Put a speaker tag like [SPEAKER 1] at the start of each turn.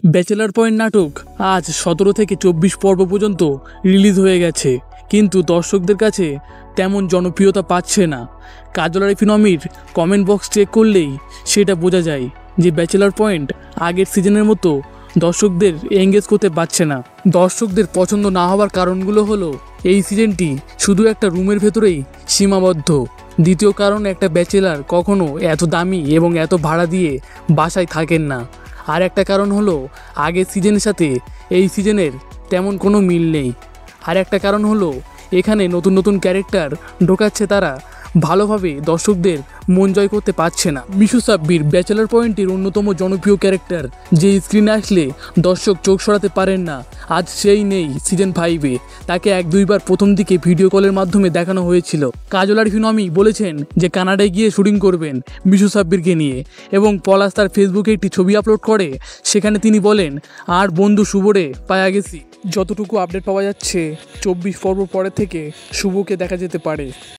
[SPEAKER 1] Bachelor point নাটক আজ 17 থেকে 24 পর্ব পর্যন্ত রিলিজ হয়ে গেছে, কিন্তু দর্শকদের কাছে তেমন জনপ্রিয়তা পাচ্ছে না। কাজল আর ফিনমির কমেন্ট বক্স চেক করলেই সেটা বোঝা যায় যে ব্যাচেলার পয়েন্ট আগের সিজনের মতো দর্শকদের এঙ্গেজ করতে পারছে না। দর্শকদের পছন্দ না হওয়ার কারণগুলো হলো এই সিজনটি শুধু একটা রুমের ভেতরেই সীমাবদ্ধ। দ্বিতীয় কারণ, একটা ব্যাচেলার কখনো এত দামি এবং এত ভাড়া দিয়ে বাসায় থাকেন না। আর একটা কারণ হলো আগের সিজনের সাথে এই সিজনের তেমন কোনো মিল নেই। আর একটা কারণ হলো এখানে নতুন নতুন ক্যারেক্টার ঢোকাচ্ছে, তারা ভালোভাবে দর্শকদের মন জয় করতে পারছে না। মিশু সাব্বির ব্যাচেলার পয়েন্টের অন্যতম জনপ্রিয় ক্যারেক্টার, যে স্ক্রিনে আসলে দর্শক চোখ সরাতে পারেন না, আজ সেই নেই সিজন 5-এ। তাকে 1-2 বার প্রথম দিকে ভিডিও কলের মাধ্যমে দেখানো হয়েছিল। কাজল আর ফিনমি বলেছেন যে কানাডায় গিয়ে শুটিং করবেন মিশু সাব্বিরকে নিয়ে, এবং পলাশ তার ফেসবুকে একটি ছবি আপলোড করে, সেখানে তিনি বলেন, আর বন্ধু শুভরে পায়া গেছি। যতটুকু আপডেট পাওয়া যাচ্ছে 24 পর্ব পরে থেকে শুভকে দেখা যেতে পারে।